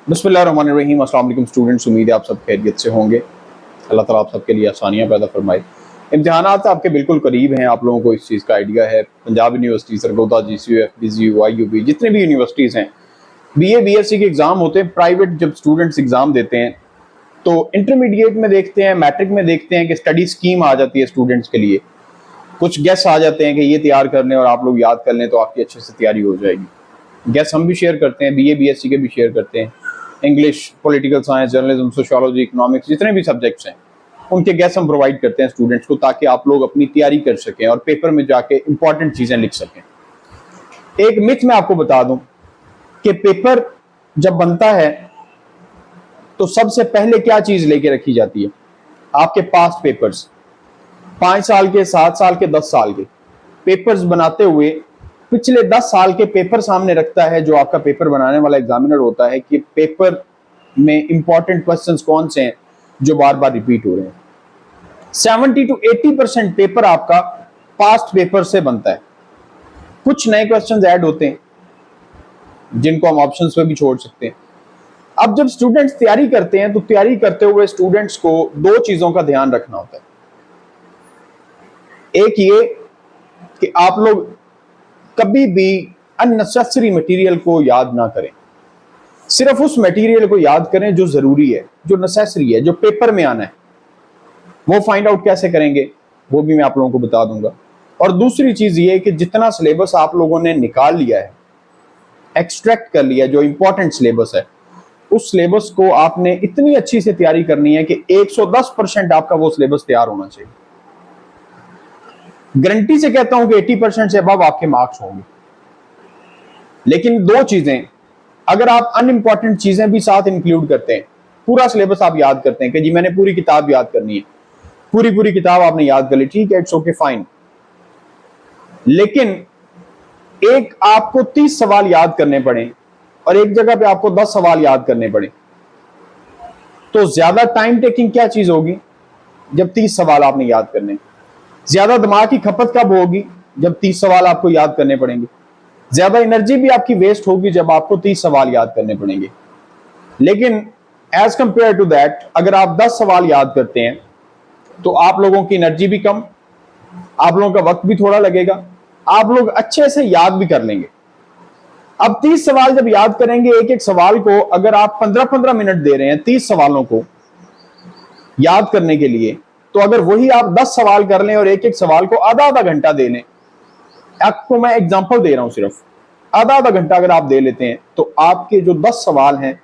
बिस्मिल्लाहिर्रहमानिर्रहीम। अस्सलाम वालेकुम स्टूडेंट्स, उम्मीद है आप सब खैरियत से होंगे। अल्लाह ताला आप सबके लिए आसानियाँ पैदा फरमाए। इम्तिहानात आपके बिल्कुल करीब हैं, आप लोगों को इस चीज़ का आइडिया है। Punjab university, Sargodha, GCUF, BZU, IUB, जितने भी यूनिवर्सिटीज़ हैं, BA BSc के एग्ज़ाम होते हैं। प्राइवेट जब स्टूडेंट्स एग्ज़ाम देते हैं तो इंटरमीडिएट में देखते हैं, मैट्रिक में देखते हैं कि स्टडी स्कीम आ जाती है स्टूडेंट्स के लिए। कुछ गेस आ जाते हैं कि ये तैयार कर लें और आप लोग याद कर लें तो आपकी अच्छे से तैयारी हो जाएगी। गेस हम भी शेयर करते हैं, BA BSc के भी शेयर करते हैं। English, political science, journalism, sociology, economics, जितने भी सब्जेक्ट्स हैं उनके गेस हम प्रोवाइड करते हैं स्टूडेंट्स को, ताकि आप लोग अपनी तैयारी कर सकें और पेपर में जाके इंपॉर्टेंट चीज़ें लिख सकें। एक मिथ मैं आपको बता दूं कि पेपर जब बनता है तो सबसे पहले क्या चीज़ लेके रखी जाती है? आपके पास्ट पेपर्स, 5 साल के, 7 साल के, 10 साल के पेपर्स बनाते हुए पिछले 10 साल के पेपर सामने रखता है जो आपका पेपर बनाने वाला एग्जामिनर होता है, कि पेपर में इंपॉर्टेंट क्वेश्चंस कौन से हैं जो बार बार रिपीट हो रहे हैं। 70 to 80% पेपर आपका पास्ट पेपर से बनता है। कुछ नए क्वेश्चंस ऐड होते हैं जिनको हम ऑप्शंस पे भी छोड़ सकते हैं। अब जब स्टूडेंट्स तैयारी करते हैं तो तैयारी करते हुए स्टूडेंट्स को 2 चीजों का ध्यान रखना होता है। एक ये कि आप लोग कभी भी अननेसेसरी मटेरियल को याद ना करें, सिर्फ उस मटेरियल को याद करें जो जरूरी है, जो नेसेसरी है, जो पेपर में आना है। वो फाइंड आउट कैसे करेंगे वो भी मैं आप लोगों को बता दूंगा। और दूसरी चीज ये कि जितना सिलेबस आप लोगों ने निकाल लिया है, एक्सट्रैक्ट कर लिया है, जो इंपॉर्टेंट सिलेबस है, उस सिलेबस को आपने इतनी अच्छी से तैयारी करनी है कि 110% आपका वो सिलेबस तैयार होना चाहिए। गारंटी से कहता हूं कि 80% से अबव आपके मार्क्स होंगे। लेकिन 2 चीजें, अगर आप अनइंपॉर्टेंट चीजें भी साथ इंक्लूड करते हैं, पूरा सिलेबस आप याद करते हैं कि जी मैंने पूरी किताब याद करनी है, पूरी किताब आपने याद कर ली, ठीक है, इट्स ओके, फाइन। लेकिन एक आपको 30 सवाल याद करने पड़े और एक जगह पे आपको 10 सवाल याद करने पड़े, तो ज्यादा टाइम टेकिंग क्या चीज होगी? जब 30 सवाल आपने याद करने। ज्यादा दिमाग की खपत कब होगी? जब 30 सवाल आपको याद करने पड़ेंगे। ज्यादा एनर्जी भी आपकी वेस्ट होगी जब आपको 30 सवाल याद करने पड़ेंगे। लेकिन एज कंपेयर टू दैट, अगर आप 10 सवाल याद करते हैं तो आप लोगों की एनर्जी भी कम, आप लोगों का वक्त भी थोड़ा लगेगा, आप लोग अच्छे से याद भी कर लेंगे। अब 30 सवाल जब याद करेंगे, एक एक सवाल को अगर आप 15-15 मिनट दे रहे हैं 30 सवालों को याद करने के लिए, तो अगर वही आप 10 सवाल कर लें और एक एक सवाल को आधा घंटा दे लें, आपको मैं एग्जांपल दे रहा हूं, सिर्फ आधा घंटा अगर आप दे लेते हैं तो आपके जो 10 सवाल हैं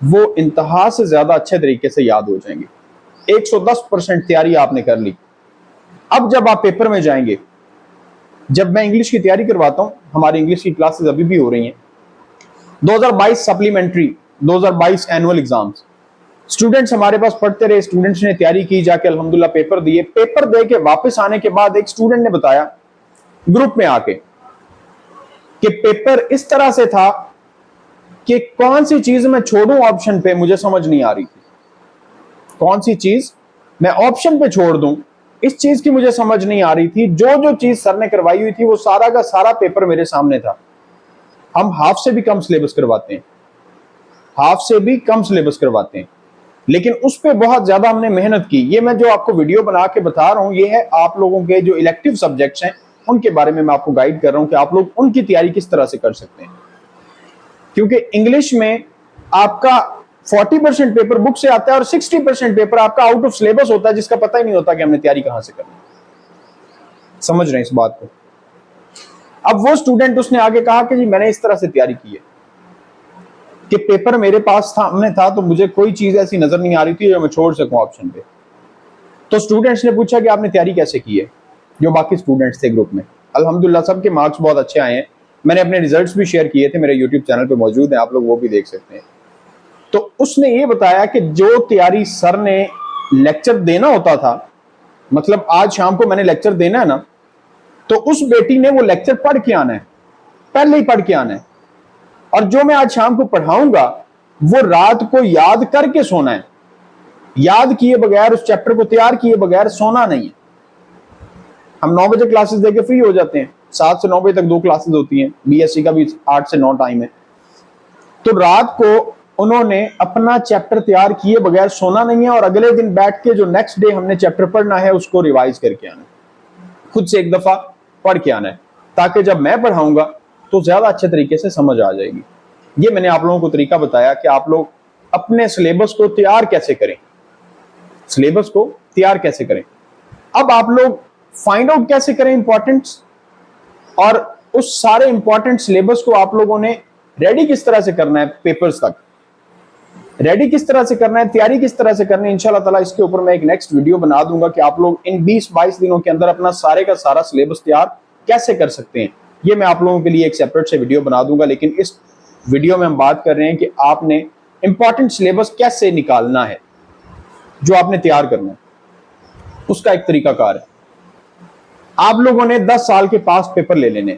वो इंतहा से ज्यादा अच्छे तरीके से याद हो जाएंगे। 110% तैयारी आपने कर ली। अब जब आप पेपर में जाएंगे, जब मैं इंग्लिश की तैयारी करवाता हूं, हमारी इंग्लिश की क्लासेस अभी भी हो रही हैं, 2022 सप्लीमेंट्री, 2022 एनुअल एग्जाम्स, स्टूडेंट्स हमारे पास पढ़ते रहे, स्टूडेंट्स ने तैयारी की, जाके अल्हम्दुलिल्लाह पेपर दिए। पेपर दे के वापस आने के बाद एक स्टूडेंट ने बताया ग्रुप में आके कि पेपर इस तरह से था कि कौन सी चीज मैं छोड़ूं ऑप्शन पे, मुझे समझ नहीं आ रही थी। कौन सी चीज मैं ऑप्शन पे छोड़ दूं, इस चीज की मुझे समझ नहीं आ रही थी। जो चीज सर ने करवाई हुई थी वो सारा का सारा पेपर मेरे सामने था। हम हाफ से भी कम सिलेबस करवाते हैं, हाफ से भी कम सिलेबस करवाते हैं, लेकिन उस पर बहुत ज्यादा हमने मेहनत की। ये मैं जो आपको वीडियो बना के बता रहा हूं, ये है आप लोगों के जो इलेक्टिव सब्जेक्ट्स हैं उनके बारे में मैं आपको गाइड कर रहा हूं कि आप लोग उनकी तैयारी किस तरह से कर सकते हैं। क्योंकि इंग्लिश में आपका 40% पेपर बुक से आता है और 60% पेपर आपका आउट ऑफ सिलेबस होता है, जिसका पता ही नहीं होता कि हमने तैयारी कहां से करनी। समझ रहे हैं इस बात को? अब वो स्टूडेंट, उसने आगे कहा कि जी मैंने इस तरह से तैयारी की है कि पेपर मेरे पास सामने था तो मुझे कोई चीज ऐसी नजर नहीं आ रही थी जो मैं छोड़ सकूं ऑप्शन पे। तो स्टूडेंट्स ने पूछा कि आपने तैयारी कैसे की है, जो बाकी स्टूडेंट्स थे ग्रुप में। अल्हम्दुलिल्लाह सबके मार्क्स बहुत अच्छे आए हैं। मैंने अपने रिजल्ट्स भी शेयर किए थे, मेरे यूट्यूब चैनल पे मौजूद हैं, आप लोग वो भी देख सकते हैं। तो उसने ये बताया कि जो तैयारी सर ने लेक्चर देना होता था, मतलब आज शाम को मैंने लेक्चर देना है ना, तो उस बेटी ने वो लेक्चर पढ़ के आना है, पहले ही पढ़ के आना है। और जो मैं आज शाम को पढ़ाऊंगा वो रात को याद करके सोना है। याद किए बगैर, उस चैप्टर को तैयार किए बगैर सोना नहीं है। हम 9 बजे क्लासेस देके फ्री हो जाते हैं, 7 से 9 बजे तक 2 क्लासेस होती हैं, BSc का भी 8 से 9 टाइम है। तो रात को उन्होंने अपना चैप्टर तैयार किए बगैर सोना नहीं है और अगले दिन बैठ के जो नेक्स्ट डे हमने चैप्टर पढ़ना है उसको रिवाइज करके आना, खुद से एक दफा पढ़ के आना है, ताकि जब मैं पढ़ाऊंगा तो ज्यादा अच्छे तरीके से समझ आ जाएगी। ये मैंने आप लोगों को तरीका बताया कि आप लोग अपने सिलेबस को तैयार कैसे करें, सिलेबस को तैयार कैसे करें। अब आप लोग फाइंड आउट कैसे करें इंपॉर्टेंट्स, और उस सारे इंपॉर्टेंट सिलेबस को आप लोगों ने रेडी किस तरह से करना है, पेपर्स तक रेडी किस तरह से करना है, तैयारी किस तरह से करनी है। इंशाल्लाह ताला इसके ऊपर मैं एक नेक्स्ट वीडियो बना दूंगा कि आप लोग इन 20-22 दिनों के अंदर अपना सारे का सारा सिलेबस तैयार कैसे कर सकते हैं। ये मैं आप लोगों के लिए एक सेपरेट से वीडियो बना दूंगा, लेकिन इस वीडियो में हम बात कर रहे हैं कि आपने इंपॉर्टेंट सिलेबस कैसे निकालना है, जो आपने तैयार करना है उसका एक तरीकाकार है। आप लोगों ने 10 साल के पास्ट पेपर ले लेने।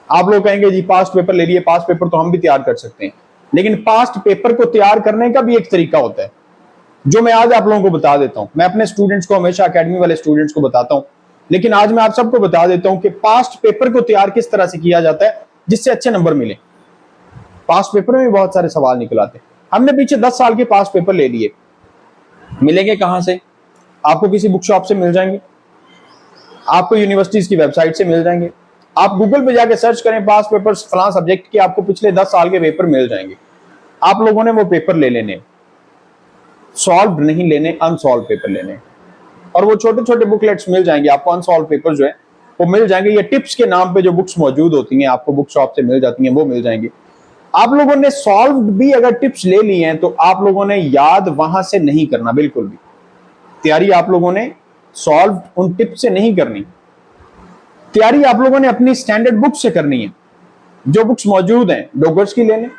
आप लोग कहेंगे जी पास्ट पेपर ले लिए, पास्ट पेपर तो हम भी तैयार कर सकते हैं, लेकिन पास्ट पेपर को तैयार करने का भी एक तरीका होता है जो मैं आज आप लोगों को बता देता हूं। मैं अपने स्टूडेंट्स को हमेशा एकेडमी वाले स्टूडेंट्स को बताता हूं, लेकिन आज मैं आप सबको बता देता हूं कि पास्ट पेपर को तैयार किस तरह से किया जाता है जिससे अच्छे नंबर मिले। पास्ट पेपर में भी बहुत सारे सवाल निकल आते हैं। हमने पीछे 10 साल के पास्ट पेपर ले लिए, मिलेंगे कहां से? आपको किसी बुक शॉप से मिल जाएंगे, आपको यूनिवर्सिटीज की वेबसाइट से मिल जाएंगे। आप गूगल पे जाके सर्च करें पास्ट पेपर्स फलां सब्जेक्ट के, आपको पिछले 10 साल के पेपर मिल जाएंगे। आप लोगों ने वो पेपर ले लेने, सॉल्व नहीं लेने, अनसॉल्व पेपर लेने, और वो छोटे छोटे बुकलेट्स मिल जाएंगे आपको, अनसॉल्व पेपर जो है वो मिल जाएंगे। ये टिप्स के नाम पे जो बुक्स मौजूद होती हैं आपको बुक शॉप से मिल जाती हैं, वो मिल जाएंगे। आप लोगों ने सॉल्व भी अगर टिप्स ले ली हैं तो आप लोगों ने याद वहां से नहीं करना, बिल्कुल भी तैयारी आप लोगों ने सॉल्व उन टिप्स से नहीं करनी। तैयारी आप लोगों ने अपनी स्टैंडर्ड बुक से करनी है। जो बुक्स मौजूद हैं, डॉगर्स की ले लें,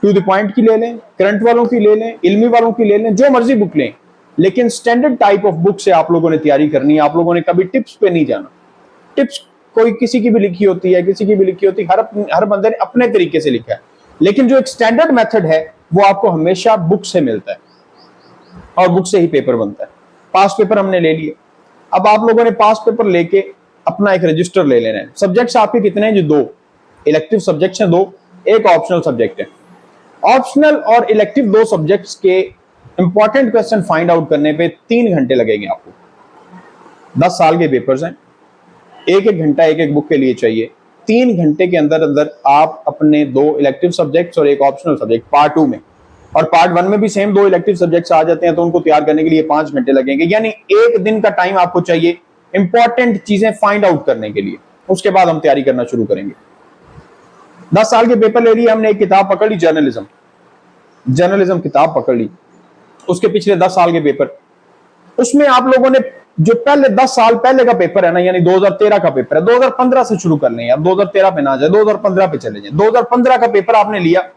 टू द पॉइंट की ले लें, करंट वालों की ले लें, इल्मी वालों की ले लें, जो मर्जी बुक लें, लेकिन स्टैंडर्ड टाइप ऑफ बुक से आप लोगों ने तैयारी करनी है। आप लोगों ने कभी टिप्स पे नहीं जाना। टिप्स कोई किसी की भी लिखी होती है, किसी की भी लिखी होती है, हर बंदे ने अपने तरीके से लिखा है, लेकिन जो एक स्टैंडर्ड मेथड है वो आपको हमेशा बुक से मिलता है और बुक से ही पेपर बनता है। पास्ट पेपर हमने ले लिए। अब आप लोगों ने पास्ट पेपर लेके अपना एक रजिस्टर ले लेना है। सब्जेक्ट्स आपके कितने हैं? जो 2 इलेक्टिव सब्जेक्ट्स हैं, 2, एक ऑप्शनल सब्जेक्ट है। ऑप्शनल और इलेक्टिव 2 सब्जेक्ट्स के इंपॉर्टेंट क्वेश्चन फाइंड आउट करने पे 3 घंटे लगेंगे आपको। 10 साल के पेपर्स हैं, एक घंटा एक बुक के लिए चाहिए। 3 घंटे के अंदर अंदर आप अपने 2 इलेक्टिव सब्जेक्ट्स और एक ऑप्शनल सब्जेक्ट पार्ट 2 में, और पार्ट 1 में भी सेम 2 इलेक्टिव सब्जेक्ट्स आ जाते हैं, तो उनको तैयार करने के लिए 5 घंटे लगेंगे। यानी 1 दिन का टाइम आपको चाहिए इंपॉर्टेंट चीजें फाइंड आउट करने के लिए। उसके बाद हम तैयारी करना शुरू करेंगे। 10 साल के पेपर ले लिए हमने, एक किताब पकड़ ली, जर्नलिज्म किताब पकड़ ली, उसके पिछले 10 साल के पेपर। उसमें आप लोगों ने जो पहले 10 साल पहले का पेपर है ना, यानी 2013 का पेपर है, 2015 से शुरू कर लें, अब 2013 पे ना जाए, 2015 पे चले जाए। 2015 का पेपर आपने लिया,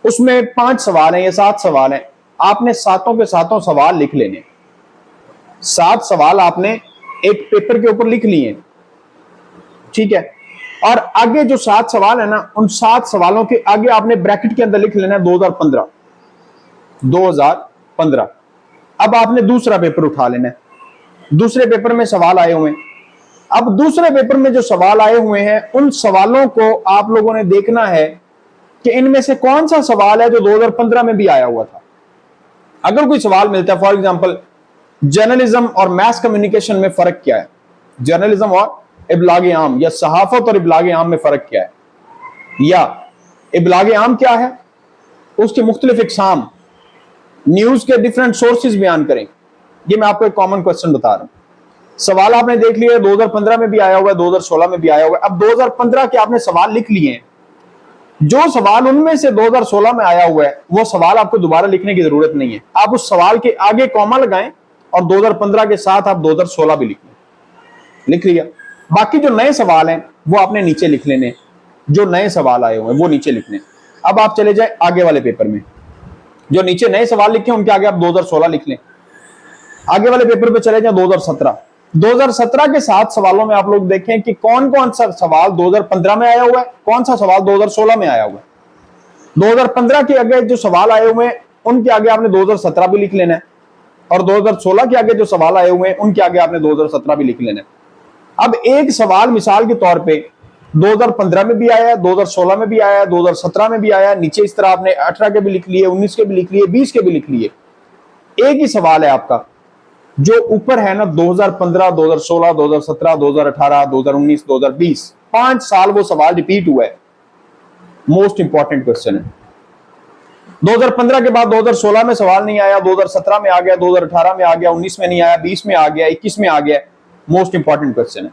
उसमें 5 सवाल हैं या 7 सवाल हैं। आपने सातों के सातों सवाल लिख लेने। 7 सवाल आपने एक पेपर के ऊपर लिख लिए, ठीक है। और आगे जो 7 सवाल है ना, उन 7 सवालों के आगे आपने ब्रैकेट के अंदर लिख लेना है 2015। अब आपने दूसरा पेपर उठा लेना है। दूसरे पेपर में सवाल आए हुए हैं। अब दूसरे पेपर में जो सवाल आए हुए हैं, उन सवालों को आप लोगों ने देखना है कि इनमें से कौन सा सवाल है जो 2015 में भी आया हुआ था। अगर कोई सवाल मिलता है, फॉर एग्जांपल जर्नलिज्म और मैस कम्युनिकेशन में फर्क क्या है, जर्नलिज्म और इबलाग आम, या सहाफत और इबलाग आम में फर्क क्या है, या इबलाग आम क्या है, उसके मुख्तलिफ इकसाम, न्यूज के डिफरेंट सोर्सेज बयान करें। ये मैं आपको एक कॉमन क्वेश्चन बता रहा हूं। सवाल आपने देख लिया, 2015 में भी आया हुआ है, 2016 में भी आया हुआ है। अब 2015 के आपने सवाल लिख लिए हैं। जो सवाल उनमें से 2016 में आया हुआ है, वो सवाल आपको दोबारा लिखने की जरूरत नहीं है। आप उस सवाल के आगे कॉमा लगाएं और 2015 के साथ आप 2016 भी लिख लिया। बाकी जो नए सवाल हैं वो आपने नीचे लिख लेने, जो नए सवाल आए हुए हैं वो नीचे लिखने। अब आप चले जाए आगे वाले पेपर में, जो नीचे नए सवाल लिखे उनके आगे आप 2016 लिख लें। आगे वाले पेपर पे चले जाए 2017 के 7 सवालों में आप लोग देखें कि कौन कौन सा सवाल 2015 में आया हुआ है, कौन सा सवाल 2016 में आया हुआ है। 2015 के आगे जो सवाल आए हुए हैं उनके आगे आपने 2017 भी लिख लेना है, और 2016 के आगे जो सवाल आए हुए हैं उनके आगे आपने 2017 भी लिख लेना है। अब एक सवाल मिसाल के तौर पे 2015 में भी आया, 2016 में भी आया, 2017 में भी आया। नीचे इस तरह आपने 18 के भी लिख लिए, 19 के भी लिख लिए, 20 के भी लिख लिए। एक ही सवाल है आपका जो ऊपर है ना, 2015, 2016, 2017, 2018, 2019, 2020, 5 साल वो सवाल रिपीट हुआ है। मोस्ट इंपॉर्टेंट क्वेश्चन है। 2015 के बाद 2016 में सवाल नहीं आया, 2017 में आ गया, 2018 में आ गया, 19 में नहीं आया, 20 में आ गया, 21 में आ गया। मोस्ट इंपॉर्टेंट क्वेश्चन है।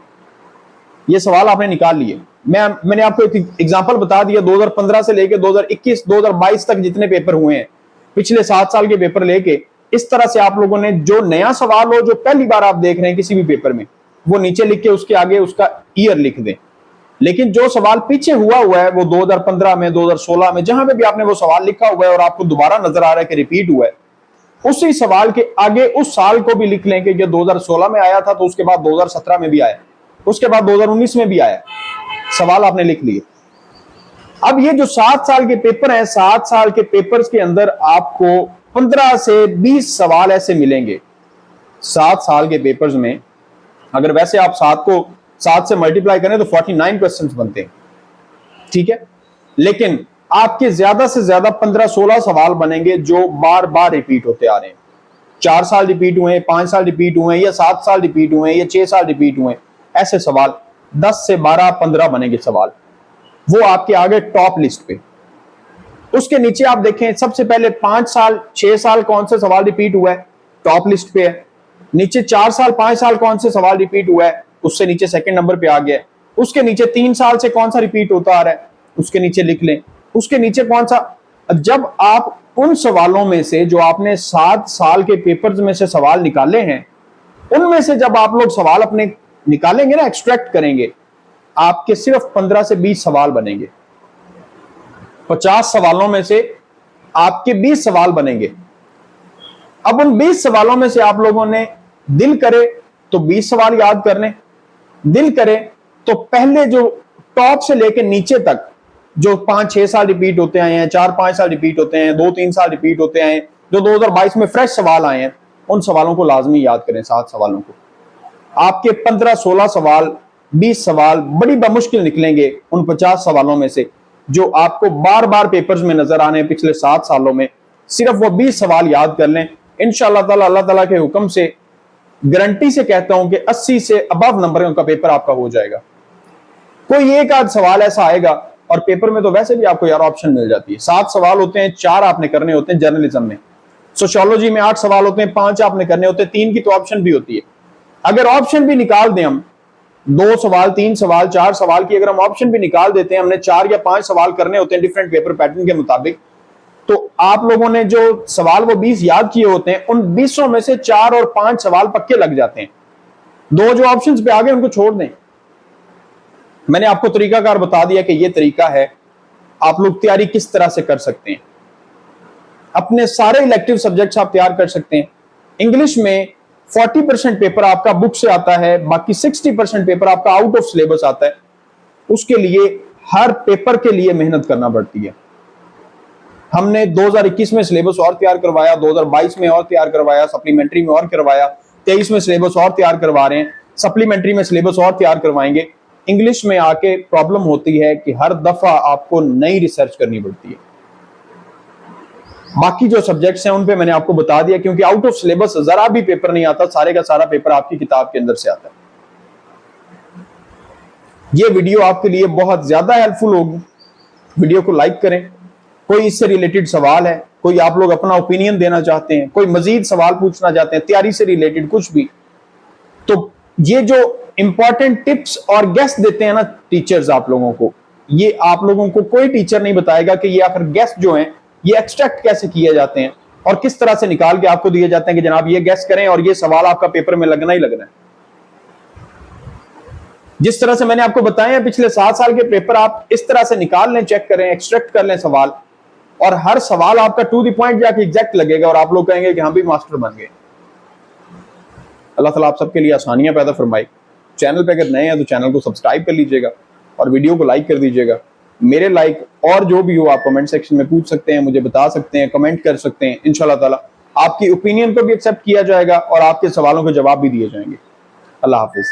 ये सवाल आपने निकाल लिए। मैंने आपको एक एग्जांपल बता दिया। 2015 से लेके 2021, 2022 तक जितने पेपर हुए हैं, पिछले 7 साल के पेपर लेके, इस तरह से आप लोगों ने जो नया सवाल हो, जो पहली बार आप देख रहे हैं किसी भी पेपर में, वो नीचे लिख के उसके आगे उसका ईयर लिख दें। लेकिन जो सवाल पीछे हुआ है वो 2015 में, 2016 में, जहां पे भी आपने वो सवाल लिखा हुआ है और आपको दोबारा नजर आ रहा है कि रिपीट हुआ है, उसी सवाल के आगे उस साल को भी लिख लें कि जो 2016 में आया था तो उसके बाद 2017 में भी आया, उसके बाद 2019 में भी आया। सवाल आपने लिख लिए। अब ये जो 7 साल के पेपर हैं, 7 साल के पेपर्स के अंदर आपको 15 से 20 सवाल ऐसे मिलेंगे। 7 साल के पेपर्स में अगर वैसे आप 7 से मल्टीप्लाई करें तो 49 क्वेश्चंस बनते हैं, ठीक है। लेकिन आपके ज्यादा से ज्यादा 15-16 सवाल बनेंगे जो बार बार रिपीट होते आ रहे हैं। 4 साल रिपीट हुए, 5 साल रिपीट हुए, या 7 साल रिपीट हुए, या 6 साल रिपीट हुए। ऐसे सवाल 10 से 12-15 बनेंगे सवाल, वो आपके आगे टॉप लिस्ट पे। उसके नीचे आप देखें, सबसे पहले 5 साल 6 साल कौन से सवाल रिपीट हुआ है, टॉप लिस्ट पे है। नीचे 4 साल 5 साल कौन से सवाल रिपीट हुआ है, उससे नीचे सेकंड नंबर पे आ गया। उसके नीचे 3 साल से कौन सा रिपीट होता आ रहा है, उसके नीचे लिख लें। उसके नीचे कौन सा, जब आप उन सवालों में से जो आपने 7 साल के पेपर्स में से सवाल निकाले हैं, उनमें से जब आप लोग सवाल अपने निकालेंगे ना, एक्सट्रैक्ट करेंगे, आपके सिर्फ 15 से 20 सवाल बनेंगे। 50 सवालों में से आपके 20 सवाल बनेंगे। अब उन 20 सवालों में से आप लोगों ने दिल करे तो 20 सवाल याद कर लें, दिल करे तो पहले जो टॉप से लेकर नीचे तक जो 5-6 साल रिपीट होते आए हैं, 4-5 साल रिपीट होते हैं, 2-3 साल रिपीट होते आए हैं, जो 2022 में फ्रेश सवाल आए हैं, उन सवालों को लाजमी याद करें। 7 सवालों को आपके 15-16 सवाल, 20 सवाल बड़ी बमुश्किल निकलेंगे उन 50 सवालों में से जो आपको बार बार पेपर्स में नजर आने हैं पिछले 7 सालों में। सिर्फ वो 20 सवाल याद कर लें, इंशाअल्लाह ताला अल्लाह ताला के हुक्म से गारंटी से कहता हूं कि 80 से अबव नंबरों का पेपर आपका हो जाएगा। कोई एक आध सवाल ऐसा आएगा, और पेपर में तो वैसे भी आपको यार ऑप्शन मिल जाती है। 7 सवाल होते हैं, 4 आपने करने होते हैं जर्नलिज्म में। सोशियोलॉजी में 8 सवाल होते हैं, 5 आपने करने होते हैं, 3 की तो ऑप्शन भी होती है। अगर ऑप्शन भी निकाल दें हम, 2 सवाल, 3 सवाल, 4 सवाल की अगर हम ऑप्शन भी निकाल देते हैं, हमने 4 या 5 सवाल करने होते हैं डिफरेंट पेपर पैटर्न के मुताबिक, तो आप लोगों ने जो सवाल वो 20 याद किए होते हैं, उन 20 में से 4 और 5 सवाल पक्के लग जाते हैं। 2 जो ऑप्शंस पे आ गए उनको छोड़ दें। मैंने आपको तरीकाकार बता दिया कि ये तरीका है, आप लोग तैयारी किस तरह से कर सकते हैं। अपने सारे इलेक्टिव सब्जेक्ट्स आप तैयार कर सकते हैं। इंग्लिश में 40% पेपर आपका बुक से आता है, बाकी 60% पेपर आपका आउट ऑफ सिलेबस आता है। उसके लिए हर पेपर के लिए मेहनत करना पड़ती है। हमने 2021 में सिलेबस और तैयार करवाया, 2022 में और तैयार करवाया, सप्लीमेंट्री में और करवाया, 23 में सिलेबस और तैयार करवा रहे हैं, सप्लीमेंट्री में सिलेबस और तैयार करवाएंगे। इंग्लिश में आके प्रॉब्लम होती है कि हर दफा आपको नई रिसर्च करनी पड़ती है। बाकी जो सब्जेक्ट्स हैं उन पे मैंने आपको बता दिया, क्योंकि आउट ऑफ सिलेबस जरा भी पेपर नहीं आता, सारे का सारा पेपर आपकी किताब के अंदर से आता है। ये वीडियो आपके लिए बहुत ज्यादा हेल्पफुल होगी। वीडियो को लाइक करें। कोई इससे रिलेटेड सवाल है, कोई आप लोग अपना ओपिनियन देना चाहते हैं, कोई मजीद सवाल पूछना चाहते हैं तैयारी से रिलेटेड कुछ भी, तो ये जो इंपॉर्टेंट टिप्स और गेस्ट देते हैं ना टीचर्स आप लोगों को, ये आप लोगों को कोई टीचर नहीं बताएगा कि ये आखिर गेस्ट जो हैं ये एक्सट्रैक्ट कैसे किए जाते हैं और किस तरह से निकाल के आपको दिए जाते हैं कि जनाब ये गेस्ट करें और ये सवाल आपका पेपर में लगना ही लगना है। जिस तरह से मैंने आपको बताया पिछले 7 साल के पेपर आप इस तरह से निकाल लें, चेक करें, एक्सट्रैक्ट कर लें सवाल, और हर सवाल आपका टू द पॉइंट जाके एग्जैक्ट लगेगा और आप लोग कहेंगे कि हम भी मास्टर बन गए। अल्लाह ताला आप सबके लिए आसानियां पैदा फरमाए। चैनल पे अगर नए हैं तो चैनल को सब्सक्राइब कर लीजिएगा और वीडियो को लाइक कर दीजिएगा। मेरे लाइक और जो भी हो आप कमेंट सेक्शन में पूछ सकते हैं, मुझे बता सकते हैं, कमेंट कर सकते हैं। इंशाल्लाह ताला आपकी ओपिनियन को भी एक्सेप्ट किया जाएगा और आपके सवालों के जवाब भी दिए जाएंगे। अल्लाह हाफिज।